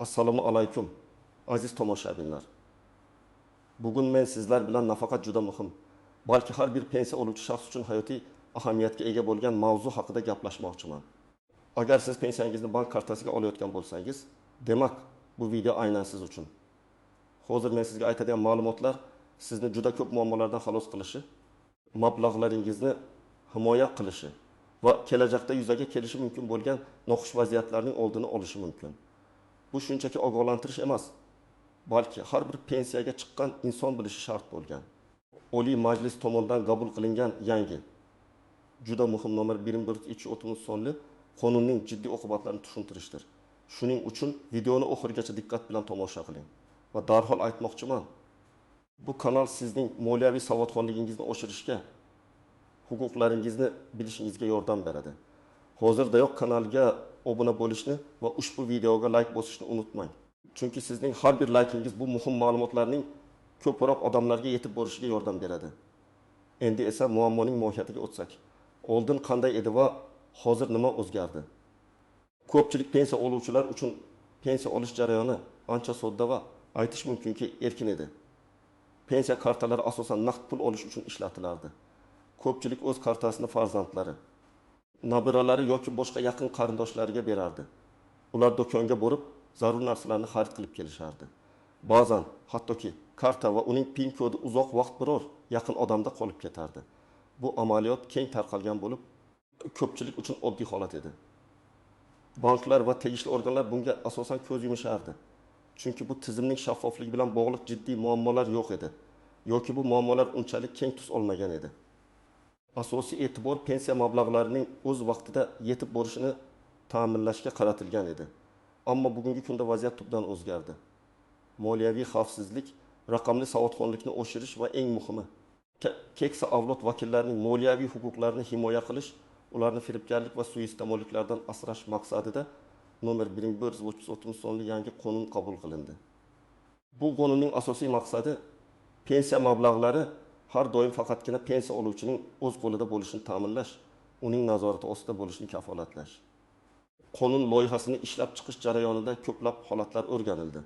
Assalomu alaykum, aziz tomoshabinlar. Bugun men sizlar bilan nafaqat juda muhim, balki har bir pensiya oluvchi shaxs uchun hayotiy ahamiyatga ega bo'lgan mavzu haqida gaplashmoqchiman. Agar siz pensiyangizni bank kartasiga olayotgan bo'lsangiz, demak bu video aynan siz uchun. Hozir men sizga aytadigan ma'lumotlar sizni juda ko'p muammolardan xalos qilishi, mablag'laringizni himoya qilishi va kelajakda yuzaga kelishi mumkin bo'lgan noxush vaziyatlarning oldini olishi mumkin. Bu shunchaki ogohlantirish emas, balki har bir pensiyaga chiqqan inson bilishi shart bo'lgan. Oliy Majlis tomonidan qabul qilingan yangi juda muhim nomor 1130 sonli qonunning jiddiy oqibatlarini tushuntirishdir. Shuning uchun videoni oxirigacha diqqat bilan tomosha qiling. Va darhol aytmoqchiman, bu kanal sizning moliyaviy savodxonligingizni oshirishga, huquqlaringizni bilishingizga yordam beradi. Hozirdayoq kanalga obuna bo'lishni va ushbu videoga like bosishni unutmang. Chunki sizning har bir like'ingiz bu muhim ma'lumotlarning ko'proq odamlarga yetib borishiga yordam beradi. Endi esa muammoning mohiyatiga o'tsak. Oldin qanday edi va hozir nima o'zgardi? Ko'pchilik pensiya oluvchilar uchun pensiya olish jarayoni ancha sodda va aytish mumkinki erkin edi. Pensiya kartalari asosan naqd pul olish uchun ishlatilardi. Ko'pchilik o'z kartasini farzandlari, nabiralari yoki boshqa yaqin qarindoshlariga berardi. Ular do'konga borib, zarur narsalarni xarid qilib kelishardi. Ba'zan hattoki karta va uning pin kodi uzoq vaqt biror yaqin odamda qolib ketardi. Bu amaliyot keng tarqalgan bo'lib, ko'pchilik uchun oddiy holat edi. Banklar va tegishli organlar bunga asosan ko'z yumishardi. Chunki bu tizimning shaffofligi bilan bog'liq jiddiy muammolar yo'q edi, yoki bu muammolar unchalik keng tus olmagan edi. Asosiy e'tibor pensiya mablag'larining o'z vaqtida yetib borishini ta'minlashga qaratilgan edi. Ammo bugungi kunda vaziyat tubdan o'zgardi. Moliyaviy xavfsizlik, raqamli savodxonlikni oshirish va eng muhimi, keksa avlod vakillarining moliyaviy huquqlarini himoya qilish, ularni firibgarlik va suiiste'molliklardan asrash maqsadida nomor 1130 sonli yangi qonun qabul qilindi. Bu qonunning asosiy maqsadi pensiya mablag'lari har doim faqatgina pensiya oluvchining o'z qo'lida bo'lishini ta'minlash, uning nazorati ostida bo'lishini kafolatlash. Qonun loyihasini ishlab chiqish jarayonida ko'plab holatlar o'rganildi.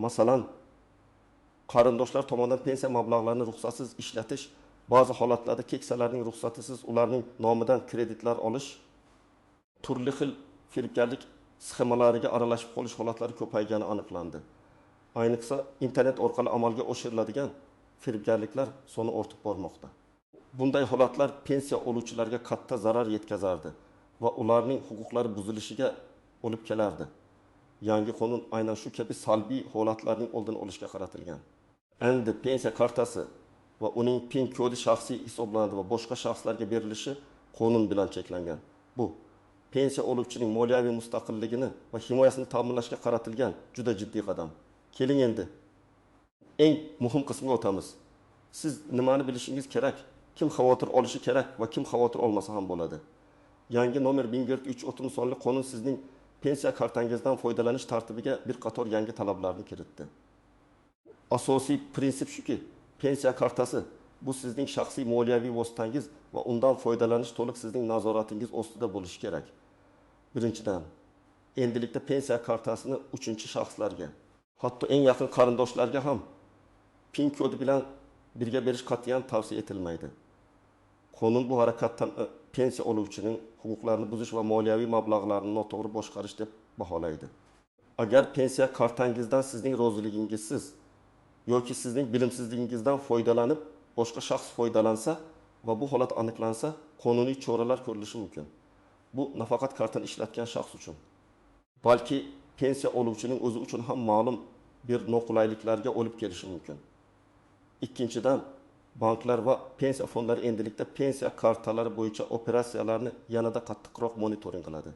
Masalan, qarindoshlar tomonidan pensiya mablag'larini ruxsatsiz ishlatish, ba'zi holatlarda keksalarning ruxsatisiz ularning nomidan kreditlar olish, turli xil firibgarlik sxemalariga aralashib qolish holatlari ko'paygani aniqlandi. Ayniqsa, internet orqali amalga oshiriladigan firibgarliklar soni ortib bormoqda. Bunday holatlar pensiya oluvchilarga katta zarar yetkazardi va ularning huquqlari buzilishiga olib kelardi. Yangi qonun aynan shu kabi salbiy holatlarning oldini olishga qaratilgan. Endi pensiya kartasi va uning pin kodi shaxsiy hisoblanadi va boshqa shaxslarga berilishi qonun bilan cheklangan. Bu pensiya oluvchining moliyaviy mustaqilligini va himoyasini ta'minlashga qaratilgan juda jiddiy qadam. Keling endi eng muhim qismga o'tamiz. Siz nimani bilishingiz kerak? Kim xavotir olishi kerak va kim xavotir olmasa ham bo'ladi? Yangi nomor 1130 sonli qonun sizning pensiya kartangizdan foydalanish tartibiga bir qator yangi talablarni kiritdi. Asosiy prinsip shuki, pensiya kartasi bu sizning shaxsiy moliyaviy vositangiz va undan foydalanish to'liq sizning nazoratingiz ostida bo'lishi kerak. Birinchidan, endilikda pensiya kartasini 3-shaxslarga, hatto eng yaqin qarindoshlarga ham pin kodi bilan birga berish qat'iyan tavsiya etilmaydi. Qonun bu harakatdan pensiya oluvchining huquqlarini buzish va moliyaviy mablag'larni noto'g'ri boshqarish deb baholaydi. Agar pensiya kartangizdan sizning roziligingizsiz yoki sizning bilimsizligingizdan foydalanib boshqa shaxs foydalansa va bu holat aniqlansa, qonuniy choralar ko'rilishi mumkin. Bu nafaqat kartani ishlatgan shaxs uchun, balki pensiya oluvchining o'zi uchun ham ma'lum bir noqulayliklarga olib kelishi mumkin. Ikkinchidan, banklar va pensiya fondlari endilikda pensiya kartalari bo'yicha operatsiyalarni yanada qattiqroq monitoring qiladi.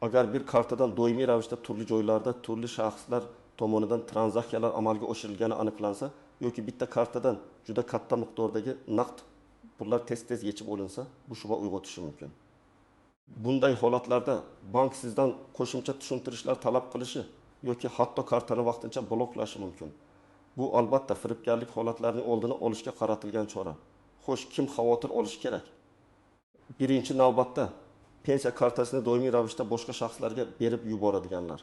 Agar bir kartadan doimiy ravishda turli joylarda turli shaxslar tomonidan tranzaksiyalar amalga oshirilgani aniqlansa yoki bitta kartadan juda katta miqdordagi naqd pullar tez-tez yechib olinsa, bu shubha uyg'otishi mumkin. Bunday holatlarda bank sizdan qo'shimcha tushuntirishlar talab qilishi yoki hatto kartani vaqtincha bloklashi mumkin. Bu albatta firibgarlik holatlarining oldini olishga qaratilgan chora. Xo'sh, kim xavotir olishi kerak? Birinchi navbatda pensiya kartasini doimiy ravishda boshqa shaxslarga berib yuboradiganlar.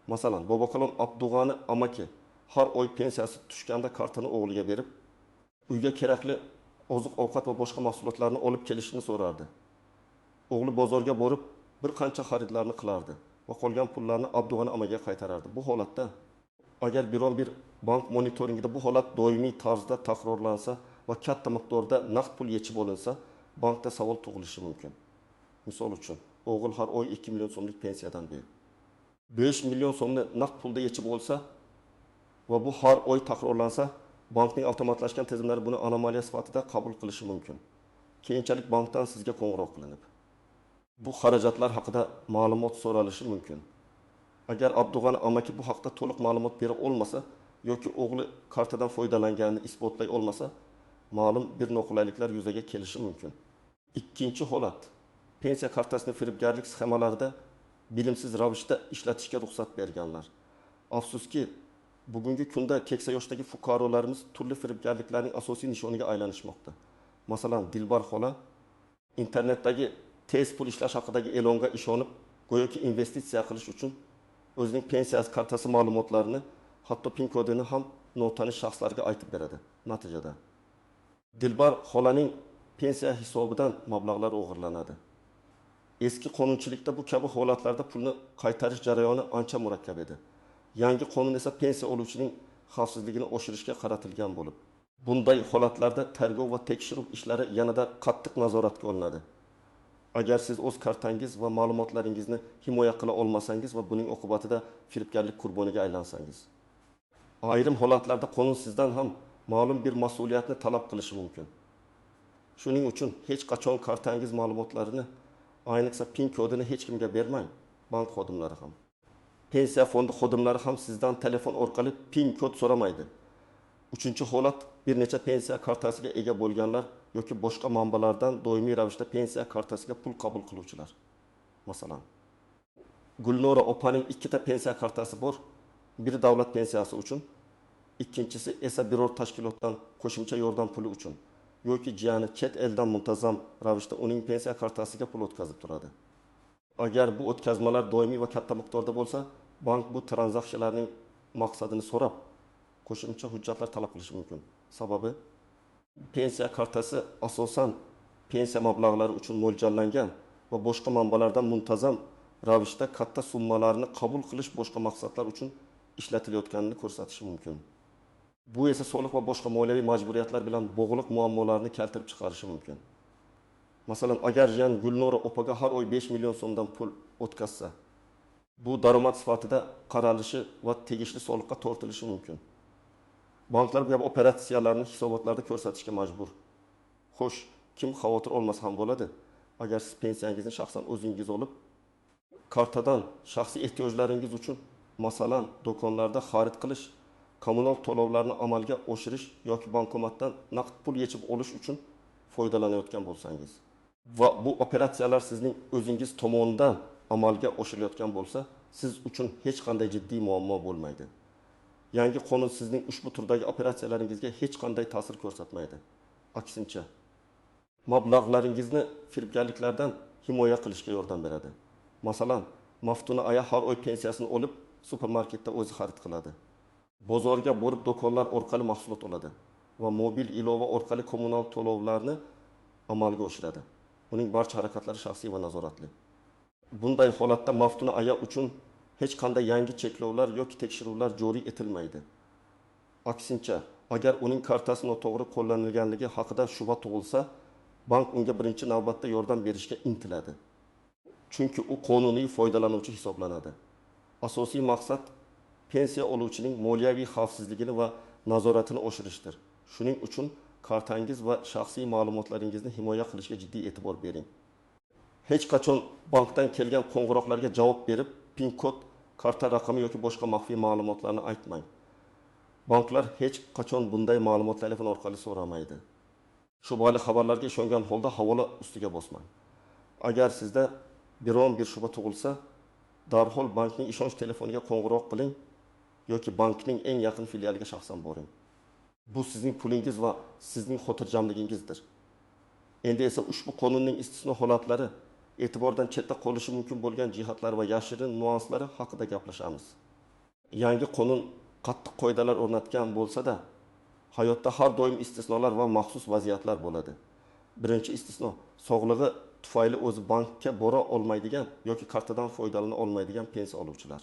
Masalan, Bobokalon Abdug'ani amaki har oy pensiyasi tushganda kartani o'g'liga berib, uyga kerakli oziq-ovqat va boshqa mahsulotlarni olib kelishini so'rardi. O'g'li bozorga borib, bir qancha xaridlarni qilardi va qolgan pullarni Abdug'ani amaga qaytarardi. Bu holatda agar biror bir bank monitoringida bu holat doimiy tarzda takrorlansa va katta miqdorda naqd pul yechib olinsa, bankda savol tug'ilishi mumkin. Misol uchun, o'g'il har oy 2 million so'mlik pensiyadan beri 5 million so'mni naqd pulda yechib olsa va bu har oy takrorlansa, bankning avtomatlashgan tizimlari buni anomaliya sifatida qabul qilishi mumkin. Keyinchalik bankdan sizga qo'ng'iroq qilinib, bu xarajatlar haqida ma'lumot so'ralishi mumkin. Agar Abdug'ani amaki bu haqda to'liq ma'lumot bera olmasa yoki o'g'li kartadan foydalanganini isbotlay olmasa, ma'lum bir noqulayliklar yuzaga kelishi mumkin. Ikkinchi holat, pensiya kartasini firibgarlik sxemalarida bilimsiz ravishda ishlatishga ruxsat berganlar. Afsuski, bugungi kunda keksa yoshdagi fuqarolarimiz turli firibgarliklarning asosiy nishoniga aylanishmoqda. Masalan, Dilbar xola internetdagi tez pul ishlash haqidagi e'longa ishonib, go'yoki investitsiya qilish uchun o'zining pensiya kartasi ma'lumotlarini, hatto pin kodini ham notanish shaxslarga aytib beradi. Natijada Dilbar xolaning pensiya hisobidan mablag'lar o'g'irlanadi. Eski qonunchilikda bu kabi holatlarda pulni qaytarish jarayoni ancha murakkab edi. Yangi qonun esa pensiya oluvchining xavfsizligini oshirishga qaratilgan bo'lib, bunday holatlarda tergov va tekshiruv ishlari yanada qattiq nazoratga olinadi. Agar siz o'z kartangiz va ma'lumotlaringizni himoya qila olmasangiz va buning oqibatida firibgarlik qurboniga aylansangiz, ayrim holatlarda qonun sizdan ham ma'lum bir mas'uliyatni talab qilishi mumkin. Shuning uchun hech qachon kartangiz ma'lumotlarini, ayniqsa pin kodini hech kimga bermang. Bank xodimlari ham, pensiya fondi xodimlari ham sizdan telefon orqali pin kod so'ramaydi. Uchinchi holat, bir necha pensiya kartasiga ega bo'lganlar yoki boshqa manbalardan doimiy ravishda pensiya kartasiga pul qabul qiluvchilar. Masalan, Gulnora opaning ikkita pensiya kartasi bor. Biri davlat pensiyasi uchun, ikkinchisi esa biror tashkilotdan qo'shimcha yordam puli uchun yoki jiyani chet eldan muntazam ravishda uning pensiya kartasiga pul o'tkazib turadi. Agar bu o'tkazmalar doimiy va katta miqdorda bo'lsa, bank bu tranzaksiyalarning maqsadini so'rab, qo'shimcha hujjatlar talab qilishi mumkin. Sababi, pensiya kartasi asosan pensiya mablag'lari uchun mo'ljallangan va boshqa manbalardan muntazam ravishda katta summalarni qabul qilish boshqa maqsadlar uchun ishlatilayotganini ko'rsatishi mumkin. Bu esa soliq va boshqa moliyaviy majburiyatlar bilan bog'liq muammolarni keltirib chiqarishi mumkin. Masalan, agar jiyan Gulnora opaga har oy 5 million so'mdan pul o'tkazsa, bu daromad sifatida qaralishi va tegishli soliqqa tortilishi mumkin. Banklar bu kabi operatsiyalarni hisobotlarda ko'rsatishga majbur. Xo'sh, kim xavotir olmasa ham bo'ladi. Agar siz pensiyangizni shaxsan o'zingiz olib, kartadan shaxsiy ehtiyojlaringiz uchun, masalan, do'konlarda xarid qilish, kommunal to'lovlarni amalga oshirish yoki bankomatdan naqd pul yechib olish uchun foydalanayotgan bo'lsangiz va bu operatsiyalar sizning o'zingiz tomonidan amalga oshirilayotgan bo'lsa, siz uchun hech qanday jiddiy muammo bo'lmaydi. Yangi qonun sizning ushbu turdagi operatsiyalaringizga hech qanday ta'sir ko'rsatmaydi. Aksincha, mablag'laringizni firibgarliklardan himoya qilishga yordam beradi. Masalan, Maftuna aya har oy pensiyasini olib, supermarketda o'zi xarid qiladi. Bozorga borib do'konlar orqali mahsulot oladi va mobil ilova orqali kommunal to'lovlarni amalga oshiradi. Uning barcha harakatlari shaxsiy va nazoratli. Bunday holatda Maftuna aya uchun hech qanday yangi cheklovlar yoki tekshiruvlar joriy etilmaydi. Aksincha, agar uning kartasi noto'g'ri qo'llanilganligi haqida shubha tug'ilsa, bank unga birinchi navbatda yordam berishga intiladi. Chunki u qonuniy foydalanuvchi hisoblanadi. Asosiy maqsad pensiya oluvchining moliyaviy xavfsizligini va nazoratini oshirishdir. Shuning uchun kartangiz va shaxsiy ma'lumotlaringizni himoya qilishga jiddiy e'tibor bering. Hech qachon bankdan kelgan qo'ng'iroqlarga javob berib, pin kod, karta raqami yoki boshqa maxfiy ma'lumotlarni aytmang. Banklar hech qachon bunday ma'lumot telefon orqali so'ramaydi. Shubhali xabarlarga ishongan holda havola ustiga bosmang. Agar sizda biron bir shubha tug'ilsa, darhol bankning ishonch telefoniga qo'ng'iroq qiling yoki bankning eng yaqin filialiga shaxsan boring. Bu sizning pulingiz va sizning xotirjamligingizdir. Endi esa ushbu qonunning istisno holatlari, e'tibordan chetda qolishi mumkin bo'lgan jihatlar va yashirin nuanslari haqida gaplashamiz. yangi qonun qattiq qoidalar o'rnatgan bo'lsa-da, hayotda har doim istisnolar va maxsus vaziyatlar bo'ladi. Birinchi istisno sog'lig'i tufayli o'zi bankka bora olmaydigan yoki kartadan foydalana olmaydigan pensiya oluvchilar.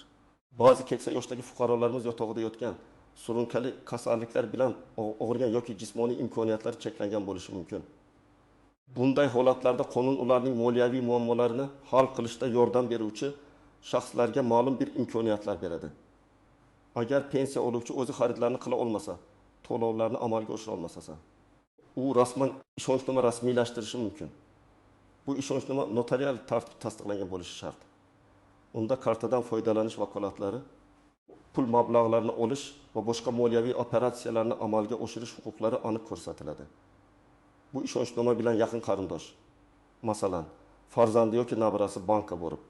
Ba'zi keksa yoshdagi fuqarolarimiz yotog'ida yotgan, surunkali kasalliklar bilan og'rigan yoki jismoniy imkoniyatlari cheklangan bo'lishi mumkin. Bunday holatlarda qonun ularning moliyaviy muammolarini hal qilishda yordam beruvchi shaxslarga ma'lum bir imkoniyatlar beradi. Agar pensiya oluvchi o'zi xaridlarni qila olmasa, to'lovlarni amalga oshira olmasa, u rasman ishonchnoma rasmiylashtirishi mumkin. Bu ishonchnoma notarial tartib tasdiqlangan bo'lishi shart. Unda kartadan foydalanish vakolatlari, pul mablag'larini olish va boshqa moliyaviy operatsiyalarni amalga oshirish huquqlari aniq ko'rsatiladi. Bu ishonchnoma bilan yaqin qarindosh, masalan, farzandi yoki nabirasi bankka borib,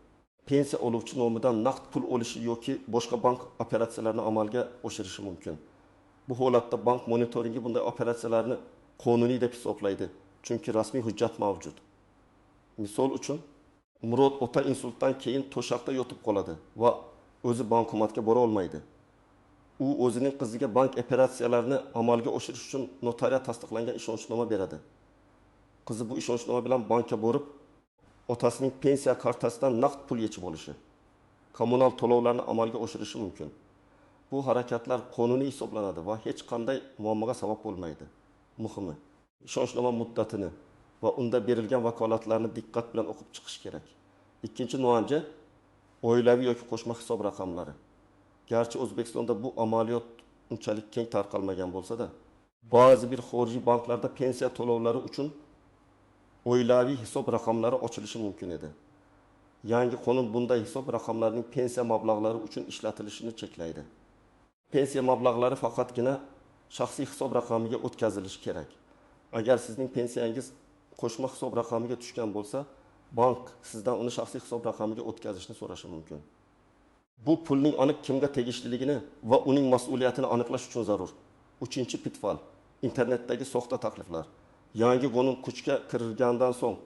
pensiya oluvchi nomidan naqd pul olishi yoki boshqa bank operatsiyalarini amalga oshirishi mumkin. Bu holatda bank monitoringi bunday operatsiyalarni qonuniy deb hisoblaydi, chunki rasmiy hujjat mavjud. Misol uchun, Murod ota insultdan keyin to'shaqda yotib qoladi va o'zi bankomatga bora olmaydi. U o'zining qiziga bank operatsiyalarini amalga oshirish uchun notariat tasdiqlangan ishonchnoma beradi. Qizi bu ishonchnoma bilan bankka borib, otasining pensiya kartasidan naqd pul yechib olishi, kommunal to'lovlarni amalga oshirishi mumkin. Bu harakatlar qonuniy hisoblanadi va hech qanday muammoga sabab bo'lmaydi. Muhimi, ishonchnoma muddatini va unda berilgan vakolatlarni diqqat bilan o'qib chiqish kerak. Ikkinchi nuanja oilaviy yoki qo'shma hisob raqamlari. Garchi O'zbekistonda bu amaliyot unchalik keng tarqalmagan bo'lsa-da, ba'zi bir xorijiy banklarda pensiya to'lovlari uchun oilaviy hisob raqamlari ochilishi mumkin edi. Yangi qonun bunday hisob raqamlarining pensiya mablag'lari uchun ishlatilishini cheklaydi. Pensiya mablag'lari faqatgina shaxsiy hisob raqamiga o'tkazilishi kerak. Agar sizning pensiyangiz qo'shma hisob raqamiga tushgan bo'lsa, bank sizdan uni shaxsiy hisob raqamiga o'tkazishni so'rashi mumkin. Bu pulning aniq kimga tegishliligini va uning mas'uliyatini aniqlash uchun zarur. Uchinchi pitfall: internetdagi soxta takliflar. Yangi qonun kuchga kirilgandan so'ng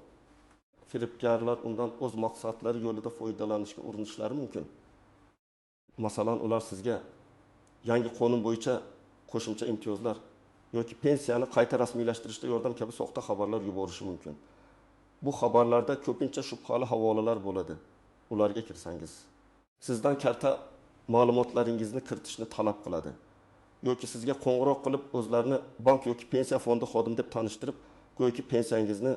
firibgarlar undan o'z maqsadlari yo'lida foydalanishga urinishlari mumkin. Masalan, ular sizga yangi qonun bo'yicha qo'shimcha imtiyozlar yoki pensiyani qayta rasmiylashtirishda yordam kabi soxta xabarlar yuborishi mumkin. Bu xabarlarda ko'pincha shubhali havolalar bo'ladi. Ularga kirsangiz, sizdan karta ma'lumotlaringizni kiritishni talab qiladi. Yoki sizga qo'ng'iroq qilib o'zlarini bank yoki pensiya fondi xodimi deb tanishtirib, go'yoki pensiyangizni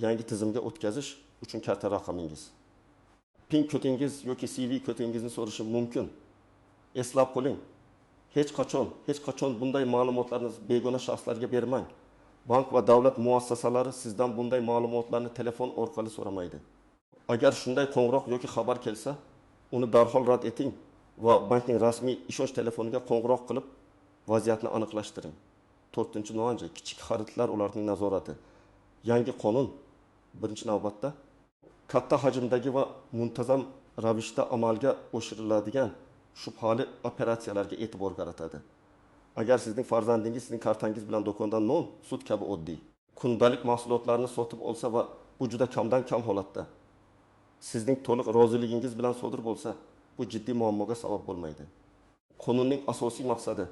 yangi tizimga o'tkazish uchun karta raqamingiz, PIN kodingiz yoki CV kodingizni so'rashi mumkin. Eslab qo'ling, hech qachon bunday ma'lumotlarni begona shaxslarga bermang. Bank va davlat muassasalari sizdan bunday ma'lumotlarni telefon orqali so'ramaydi. Agar shunday qo'ng'iroq yoki xabar kelsa, uni darhol rad eting va bankning rasmiy ishonch telefoniga qo'ng'iroq qilib vaziyatni aniqlashtiring. 4-nuanja kichik xaridlar ularning nazorati. Yangi qonun birinchi navbatda katta hajmdagi va muntazam ravishda amalga oshiriladigan shubhali operatsiyalarga e'tibor qaratadi. Agar sizning farzandingiz sizning kartangiz bilan do'kondan non, sut kabi oddiy kundalik mahsulotlarni sotib olsa va bu juda kamdan kam holatda sizning to'liq roziligingiz bilan sodir bo'lsa, bu jiddiy muammoga sabab bo'lmaydi. Qonunning asosiy maqsadi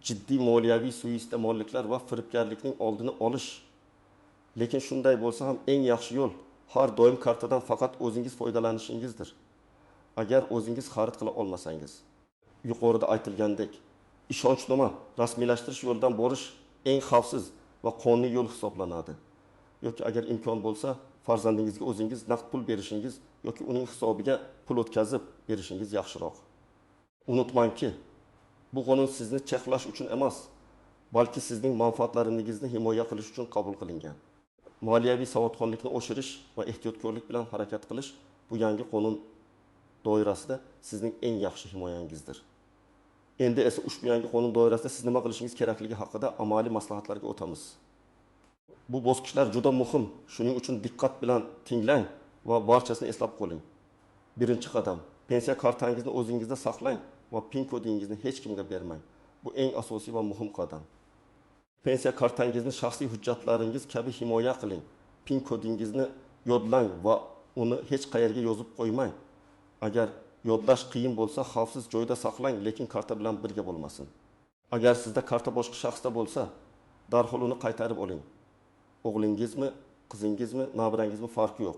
jiddiy moliyaviy suiiste'molliklar va firibgarlikning oldini olish. Lekin shunday bo'lsa ham eng yaxshi yo'l har doim kartadan faqat o'zingiz foydalanishingizdir. Agar o'zingiz xarid qila olmasangiz, yuqorida aytilgandek, ishonchnoma rasmiylashtirish yo'lidan borish eng xavfsiz va qonuniy yo'l hisoblanadi. Yoki agar imkon bo'lsa, farzandingizga o'zingiz naqd pul berishingiz yoki uning hisobiga pul o'tkazib berishingiz yaxshiroq. Unutmangki, bu qonun sizni cheklash uchun emas, balki sizning manfaatlaringizni himoya qilish uchun qabul qilingan. Moliyaviy savodxonlikni oshirish va ehtiyotkorlik bilan harakat qilish bu yangi qonun doirasida sizning eng yaxshi himoyangizdir. Endi esa ushbu yangi qonun doirasida siz nima qilishingiz kerakligi haqida amaliy maslahatlarga o'tamiz. Bu bosqichlar juda muhim. Shuning uchun diqqat bilan tinglang va barchasini eslab qoling. Birinchi qadam: pensiya kartangizni o'zingizda saqlang va PIN kodingizni hech kimga bermang. Bu eng asosiy va muhim qadam. Pensiya kartangizni shaxsiy hujjatlaringiz kabi himoya qiling. PIN kodingizni yodlang va uni hech qayerga yozib qo'ymang. Agar Yodlash qiyin bo'lsa, xavfsiz joyda saqlang, lekin karta bilan birga bo'lmasin. Agar sizda karta boshqa shaxsda bo'lsa, darhol uni qaytarib oling. O'g'lingizmi, qizingizmi, nabirangizmi farqi yo'q.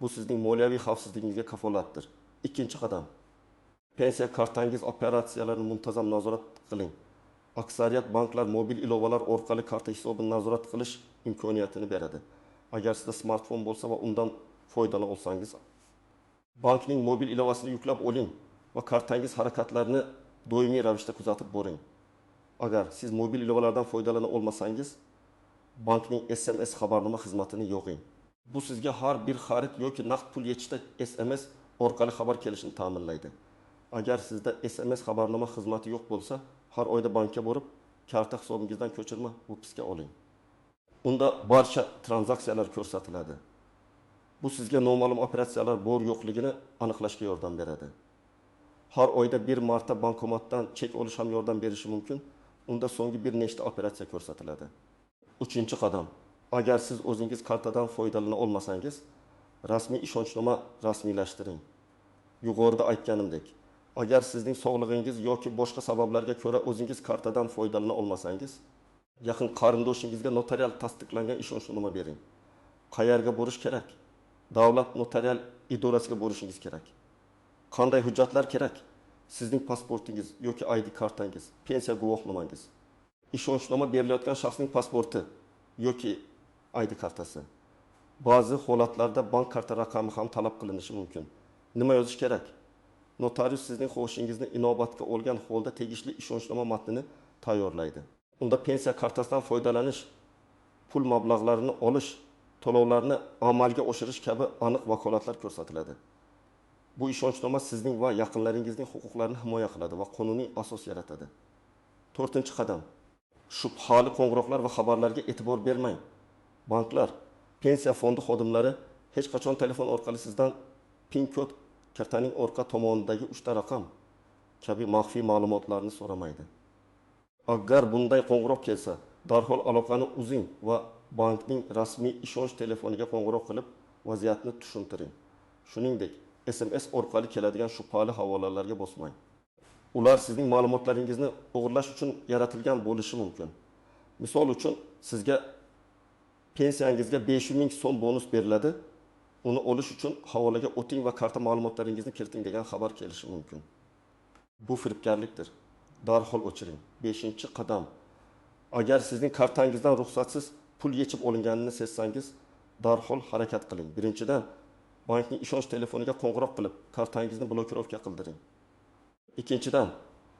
Bu sizning moliyaviy xavfsizligingizga kafolatdir. Ikkinchi qadam. Pensiya kartangiz operatsiyalarini muntazam nazorat qiling. Aksariyat banklar mobil ilovalar orqali karta hisobini nazorat qilish imkoniyatini beradi. Agar sizda smartfon bo'lsa va undan foydalana olsangiz, bankning mobil ilovasini yuklab oling va kartangiz harakatlarini doimiy ravishda kuzatib boring. Agar siz mobil ilovalardan foydalana olmasangiz, bankning SMS xabarnoma xizmatini yo'qing. Bu sizga har bir xarid yoki naqd pul yechishda SMS orqali xabar kelishini ta'minlaydi. Agar sizda SMS xabarnoma xizmati yo'q bo'lsa, har oyda bankka borib, karta hisobingizdan ko'chirma VPSga oling. Unda barcha tranzaksiyalar ko'rsatiladi. Bu sizga noma'lum operatsiyalar bor yo'qligini aniqlashga yordam beradi. Har oyda bir marta bankomatdan chek olish ham yordam berishi mumkin. Unda so'nggi bir nechta operatsiya ko'rsatiladi. Uchinchi qadam. Agar siz o'zingiz kartadan foydalana olmasangiz, rasmiy ishonchnoma rasmiylashtiring. Yuqorida aytganimdek, agar sizning sog'lig'ingiz yoki boshqa sabablarga ko'ra o'zingiz kartadan foydalana olmasangiz, yaqin qarindoshingizga notarial tasdiqlangan ishonchnoma bering. Qayerga borish kerak? Davlat notarial idorasiga borishingiz kerak. Qanday hujjatlar kerak? Sizning pasportingiz yoki ID kartangiz, pensiya guvohnomangiz, ishonchnoma berilayotgan shaxsning pasporti yoki ID kartasi. Ba'zi holatlarda bank karta raqami ham talab qilinishi mumkin. Nima yozish kerak? Notarius sizning xohishingizni inobatga olgan holda tegishli ishonchnoma matnini tayyorlaydi. Unda pensiya kartasidan foydalanish, pul mablag'larini olish, to'lovlarni amalga oshirish kabi aniq vakolatlar ko'rsatiladi. Bu ishonchnoma sizning va yaqinlaringizning huquqlarini himoya qiladi va qonuniy asos yaratadi. 4-qadam. Shubhali qo'ng'iroqlar va xabarlarga e'tibor bermang. Banklar, pensiya fondi xodimlari hech qachon telefon orqali sizdan PIN kod, kartaning orqa tomonidagi 3 ta raqam kabi maxfiy ma'lumotlarni so'ramaydi. Agar bunday qo'ng'iroq kelsa, darhol aloqani uzing va bankning rasmiy ishonch telefoniga qo'ng'iroq qilib, vaziyatni tushuntiring. Shuningdek, SMS orqali keladigan shubhali havolalarga bosmang. Ular sizning ma'lumotlaringizni o'g'irlash uchun yaratilgan bo'lishi mumkin. Misol uchun, sizga pensiyangizga 500 ming so'm bonus beriladi. Uni olish uchun havolaga o'ting va karta ma'lumotlaringizni kiriting degan xabar kelishi mumkin. Bu firibgarlikdir. Darhol o'chiring. 5-qadam. Agar sizning kartangizdan ruxsatsiz pul yechib olinganini sezsangiz, darhol harakat qiling. Birinchidan, bankning ishonch telefoniga qo'ng'iroq qilib, kartangizni blokirovka qildiring. Ikkinchidan,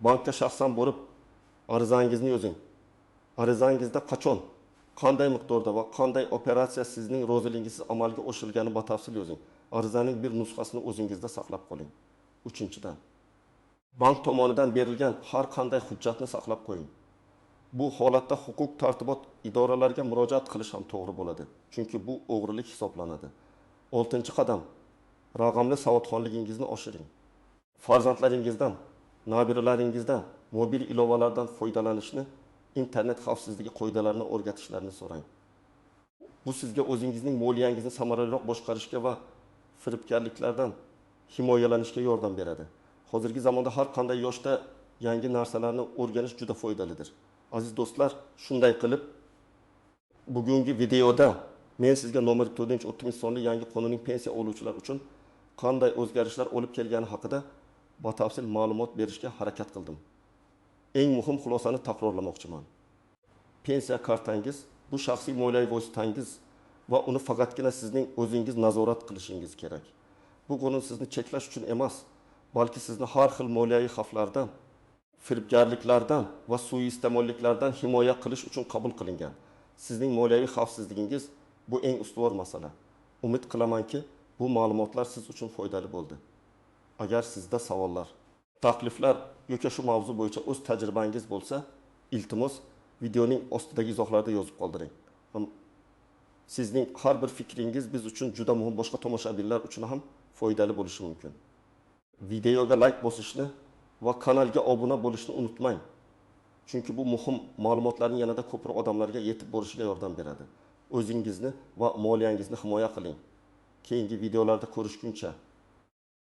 bankka shaxsan borib, arizangizni yozing. Arizangizda qachon, qanday miqdorda va qanday operatsiya sizning roziligingizsiz amalga oshirilgani batafsil yozing. Arizaning bir nusxasini o'zingizda saqlab qoling. 3-dan, bank tomonidan berilgan har qanday hujjatni saqlab qo'ying. Bu holatda huquq tartibot idoralariga murojaat qilish ham to'g'ri bo'ladi, chunki bu o'g'rilik hisoblanadi. 6-qadam. Raqamli savodxonligingizni oshiring. Farzandlaringizdan, nabiralaringizdan mobil ilovalardan foydalanishni, internet xavfsizligi qoidalarini o'rgatishlarini so'rang. Bu sizga o'zingizning moliyangizni samaraliroq boshqarishga va firibgarliklardan himoyalanishga yordam beradi. Hozirgi zamonda har qanday yoshda yangi narsalarni o'rganish juda foydalidir. Aziz do'stlar, shunday qilib, bugungi videoda men sizga nomer 4-o'tmish sonli yangi qonunning pensiya oluvchilar uchun qanday o'zgarishlar olib kelgani haqida batafsil ma'lumot berishga harakat qildim. Eng muhim xulosani takrorlamoqchiman. Pensiya kartangiz bu shaxsiy moliyaviy vositangiz va uni faqatgina sizning o'zingiz nazorat qilishingiz kerak. Bu qonun sizni cheklash uchun emas, balki sizni har xil moliyaviy xavflardan, firibgarliklardan va suiiste'molliklardan himoya qilish uchun qabul qilingan. Sizning moliyaviy xavfsizligingiz bu eng ustuvor masala. Umid qilamanki, bu ma'lumotlar siz uchun foydali bo'ldi. Agar sizda savollar, takliflar yoki shu mavzu bo'yicha o'z tajribangiz bo'lsa, iltimos videoning ostidagi izohlarda yozib qoldiring. Sizning har bir fikringiz biz uchun juda muhim, boshqa tomoshabinlar uchun ham foydali bo'lishi mumkin. Videoga like bosishni va kanalga obuna bo'lishni unutmang. Chunki bu muhim ma'lumotlarning yanada ko'proq odamlarga yetib borishiga yordam beradi. O'zingizni va moliyangizni himoya qiling. Keyingi videolarda ko'rishguncha